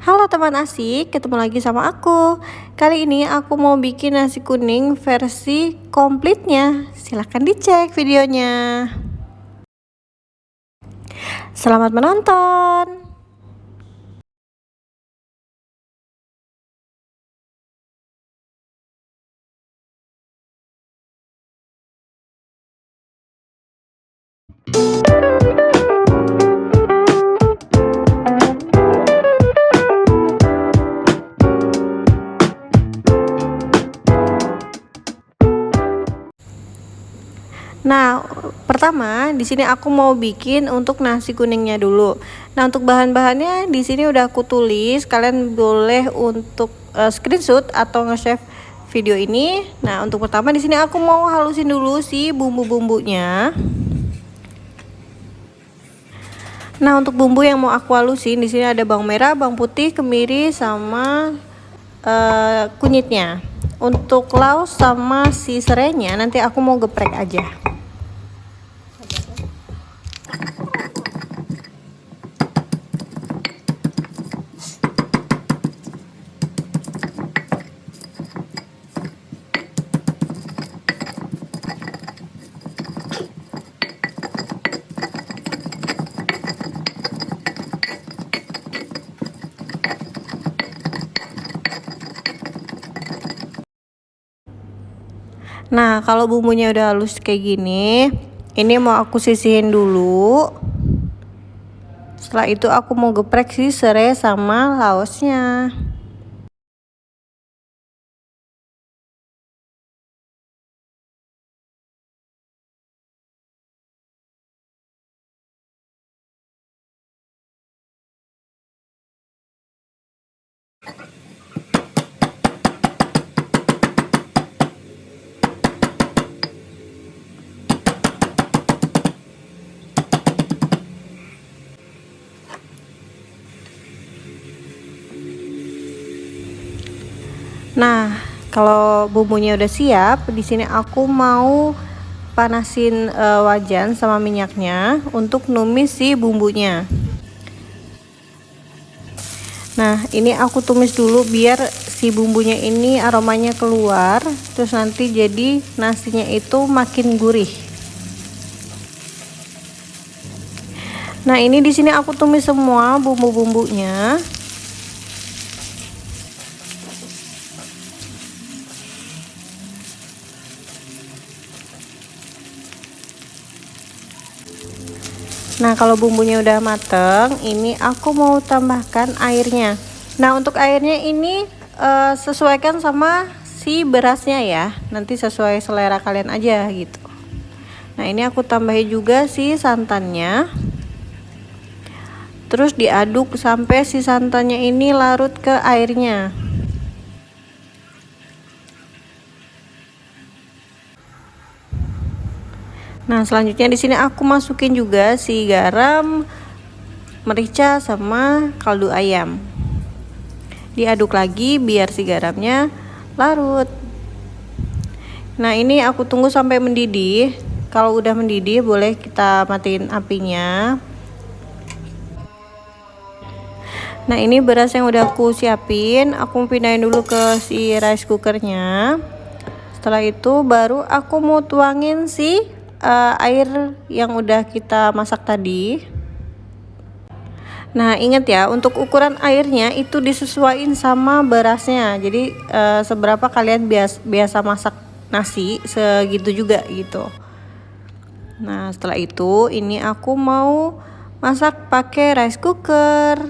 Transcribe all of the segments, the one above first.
Halo teman asik, ketemu lagi sama aku. Kali ini aku mau bikin nasi kuning versi komplitnya. Silahkan dicek videonya. Selamat menonton. Nah, pertama di sini aku mau bikin untuk nasi kuningnya dulu. Nah, untuk bahan-bahannya di sini udah aku tulis. Kalian boleh untuk screenshot atau nge-save video ini. Nah, untuk pertama di sini aku mau halusin dulu si bumbu-bumbunya. Nah, untuk bumbu yang mau aku halusin di sini ada bawang merah, bawang putih, kemiri sama kunyitnya. Untuk laos sama si serainya nanti aku mau geprek aja. Nah, kalau bumbunya udah halus kayak gini, ini mau aku sisihin dulu. Setelah itu aku mau geprek si serai sama laosnya. Nah, kalau bumbunya udah siap, di sini aku mau panasin wajan sama minyaknya untuk numis si bumbunya. Nah, ini aku tumis dulu biar si bumbunya ini aromanya keluar, terus nanti jadi nasinya itu makin gurih. Nah, ini di sini aku tumis semua bumbu-bumbunya. Nah, kalau bumbunya udah mateng, ini aku mau tambahkan airnya. Nah, untuk airnya ini sesuaikan sama si berasnya ya. Nanti sesuai selera kalian aja gitu. Nah, ini aku tambahin juga si santannya. Terus diaduk sampai si santannya ini larut ke airnya. Nah, selanjutnya di sini aku masukin juga si garam, merica sama kaldu ayam. Diaduk lagi biar si garamnya larut. Nah, ini aku tunggu sampai mendidih. Kalau udah mendidih boleh kita matiin apinya. Nah, ini beras yang udah aku siapin, aku pindahin dulu ke si rice cookernya. Setelah itu baru aku mau tuangin si air yang udah kita masak tadi. Nah, ingat ya, untuk ukuran airnya itu disesuaikan sama berasnya. Jadi seberapa kalian biasa masak nasi, segitu juga gitu. Nah, setelah itu ini aku mau masak pakai rice cooker.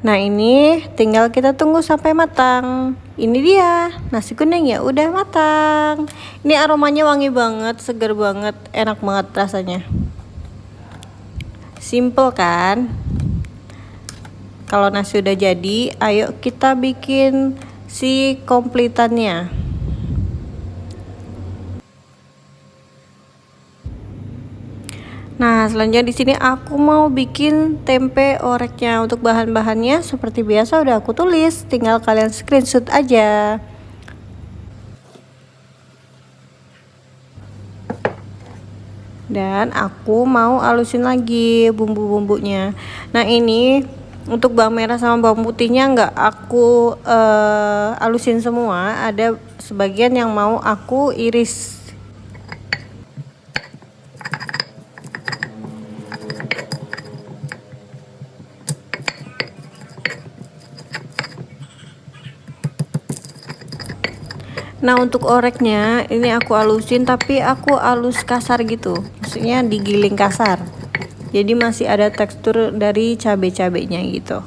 Nah, ini tinggal kita tunggu sampai matang. Ini dia, nasi kuning ya udah matang. Ini aromanya wangi banget, seger banget, enak banget rasanya. Simple kan? Kalau nasi udah jadi, ayo kita bikin si komplitannya. Nah, selanjutnya di sini aku mau bikin tempe oreknya. Untuk bahan-bahannya seperti biasa udah aku tulis, tinggal kalian screenshot aja. Dan aku mau halusin lagi bumbu-bumbunya. Nah ini untuk bawang merah sama bawang putihnya nggak aku halusin semua, ada sebagian yang mau aku iris. Nah untuk oreknya ini aku halusin, tapi aku halus kasar gitu, maksudnya digiling kasar, jadi masih ada tekstur dari cabai-cabainya gitu.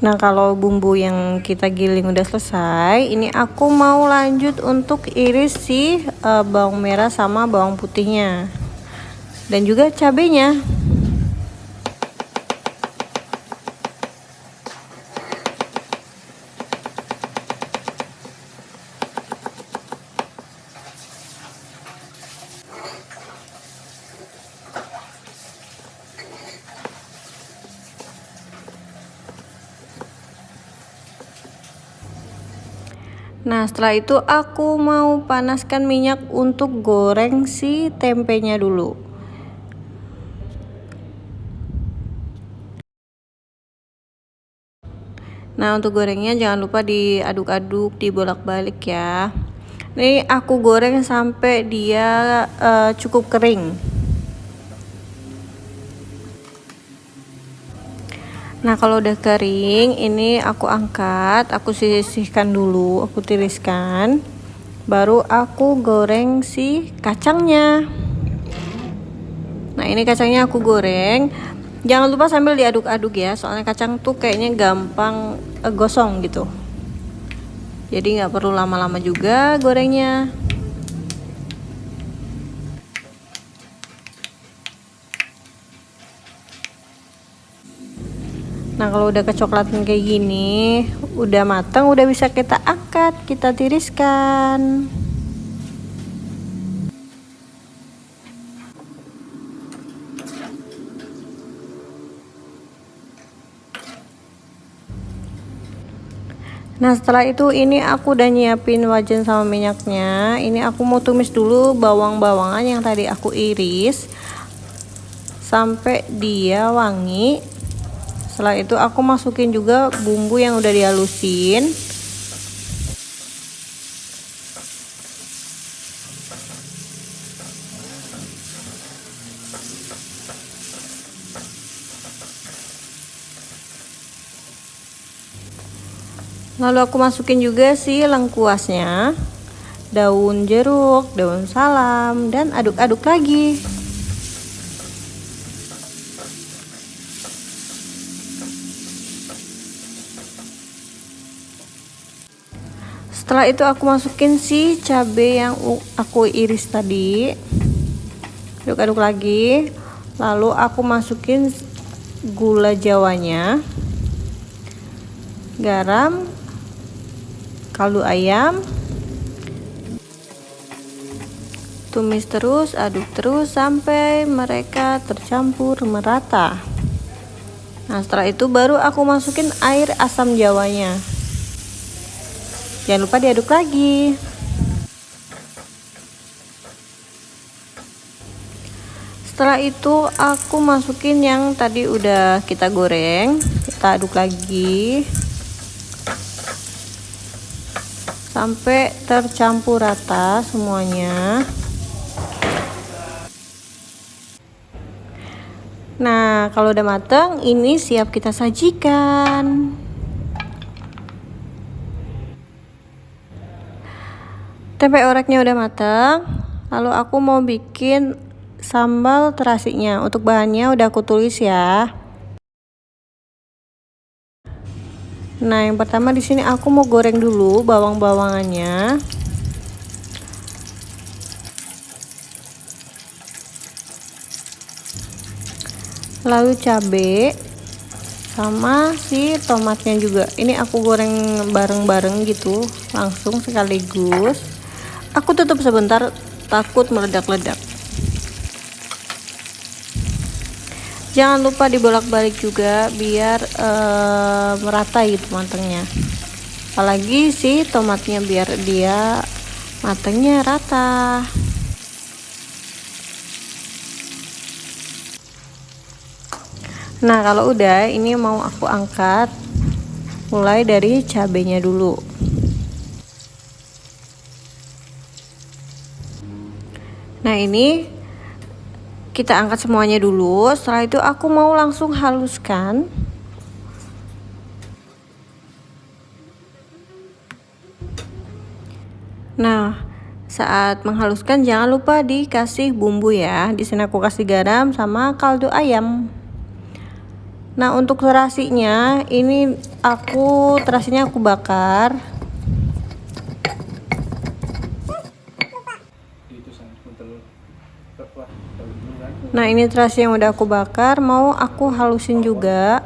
Nah kalau bumbu yang kita giling udah selesai, ini aku mau lanjut untuk iris si bawang merah sama bawang putihnya dan juga cabenya. Nah setelah itu aku mau panaskan minyak untuk goreng si tempenya dulu. Nah untuk gorengnya jangan lupa diaduk-aduk, dibolak-balik ya. Ini aku goreng sampai dia cukup kering. Nah kalau udah kering, ini aku angkat, aku sisihkan dulu, aku tiriskan, baru aku goreng si kacangnya. Nah ini kacangnya aku goreng, jangan lupa sambil diaduk-aduk ya, soalnya kacang tuh kayaknya gampang gosong gitu, jadi nggak perlu lama-lama juga gorengnya. Nah kalau udah kecoklatan kayak gini, udah matang, udah bisa kita angkat, kita tiriskan. Nah setelah itu ini aku udah nyiapin wajan sama minyaknya. Ini aku mau tumis dulu bawang-bawangan yang tadi aku iris sampai dia wangi. Setelah itu aku masukin juga bumbu yang udah dihalusin. Lalu aku masukin juga si lengkuasnya, daun jeruk, daun salam, dan aduk-aduk lagi. Setelah itu aku masukin si cabai yang aku iris tadi, aduk-aduk lagi. Lalu aku masukin gula jawanya, garam, kaldu ayam, tumis terus, aduk terus sampai mereka tercampur merata. Nah setelah itu baru aku masukin air asam jawanya, jangan lupa diaduk lagi. Setelah itu aku masukin yang tadi udah kita goreng, kita aduk lagi sampai tercampur rata semuanya. Nah kalau udah matang, ini siap kita sajikan. Tempe oreknya udah matang, lalu aku mau bikin sambal terasinya. Untuk bahannya udah aku tulis ya. Nah yang pertama di sini aku mau goreng dulu bawang-bawangannya. Lalu cabai sama si tomatnya juga. Ini aku goreng bareng-bareng gitu, langsung sekaligus. Aku tutup sebentar, takut meledak-ledak. Jangan lupa dibolak-balik juga biar merata gitu matangnya. Apalagi si tomatnya biar dia matangnya rata. Nah, kalau udah, ini mau aku angkat. Mulai dari cabenya dulu. Nah, ini kita angkat semuanya dulu. Setelah itu aku mau langsung haluskan. Nah, saat menghaluskan jangan lupa dikasih bumbu ya. Di sini aku kasih garam sama kaldu ayam. Nah, untuk terasinya ini terasinya aku bakar. Nah, ini terasi yang udah aku bakar, mau aku halusin juga.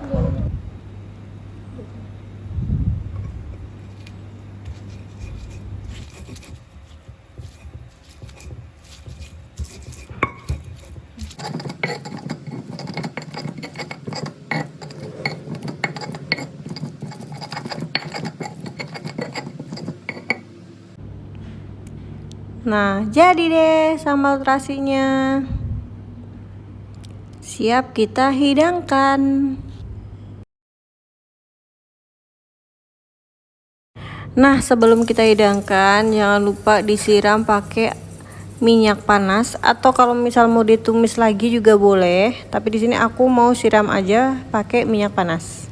Nah, jadi deh sambal terasinya. Siap kita hidangkan. Nah, sebelum kita hidangkan, jangan lupa disiram pakai minyak panas atau kalau misal mau ditumis lagi juga boleh, tapi di sini aku mau siram aja pakai minyak panas.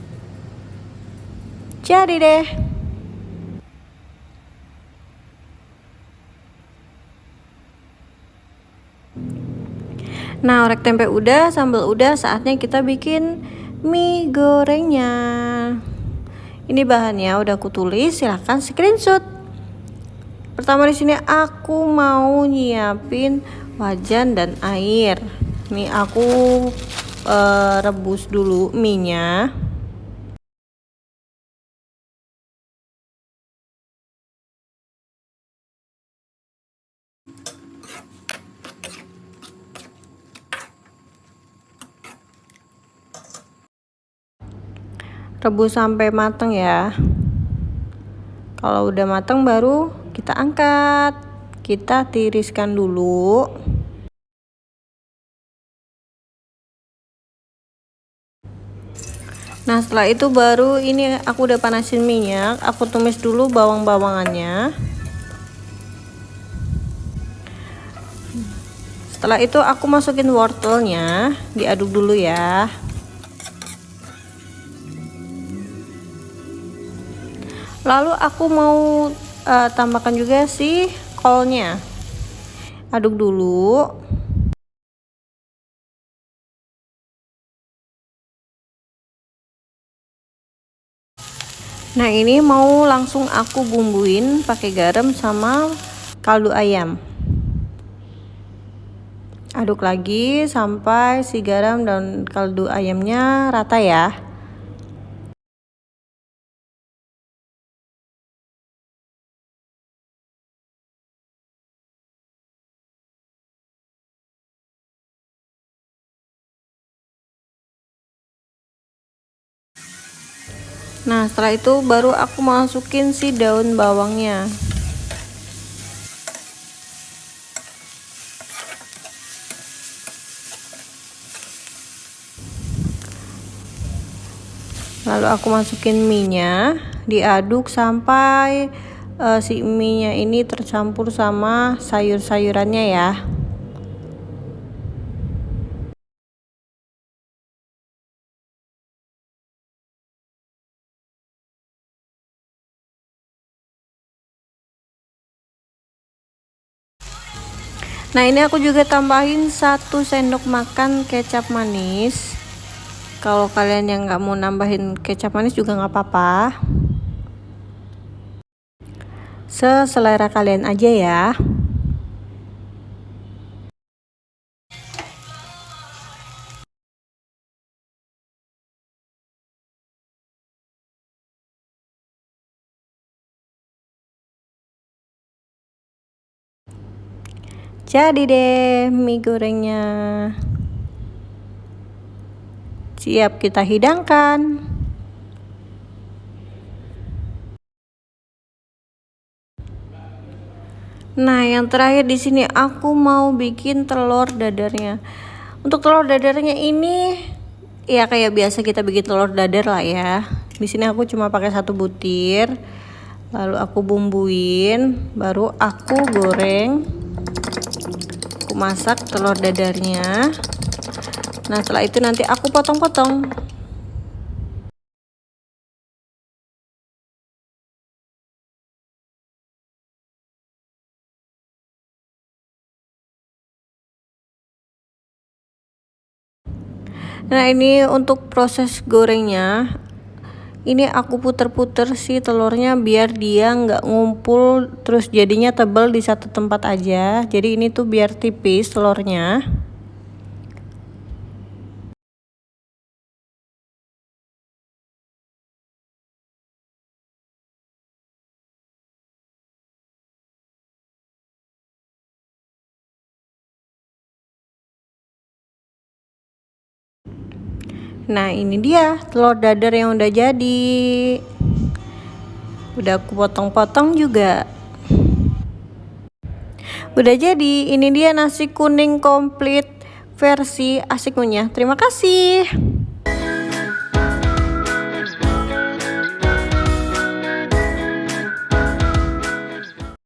Jadi deh. Nah, orek tempe udah, sambal udah, saatnya kita bikin mie gorengnya. Ini bahannya udah aku tulis, silahkan screenshot. Pertama di sini aku mau nyiapin wajan dan air. Nih aku rebus dulu mie-nya. Rebus sampai matang ya. Kalau udah matang baru kita angkat. Kita tiriskan dulu. Nah, setelah itu baru ini aku udah panasin minyak, aku tumis dulu bawang-bawangannya. Setelah itu aku masukin wortelnya, diaduk dulu ya. Lalu aku mau tambahkan juga si kolnya. Aduk dulu. Nah, ini mau langsung aku bumbuin pakai garam sama kaldu ayam. Aduk lagi sampai si garam dan kaldu ayamnya rata ya. Nah, setelah itu baru aku masukin si daun bawangnya. Lalu aku masukin mie-nya, diaduk sampai si mie-nya ini tercampur sama sayur-sayurannya ya. Nah, ini aku juga tambahin 1 sendok makan kecap manis. Kalau kalian yang nggak mau nambahin kecap manis juga nggak apa-apa. Seselera kalian aja ya. Jadi deh mie gorengnya. Siap kita hidangkan. Nah, yang terakhir di sini aku mau bikin telur dadarnya. Untuk telur dadarnya ini ya kayak biasa kita bikin telur dadar lah ya. Di sini aku cuma pakai 1 butir. Lalu aku bumbuin, baru aku goreng. Aku masak telur dadarnya. Nah, setelah itu nanti aku potong-potong. Nah, ini untuk proses gorengnya, ini aku puter-puter sih telurnya biar dia nggak ngumpul terus jadinya tebal di satu tempat aja. Jadi ini tuh biar tipis telurnya. Nah, ini dia telur dadar yang udah jadi. Udah aku potong-potong juga. Udah jadi, ini dia nasi kuning komplit versi Asik Ngunyah. Terima kasih.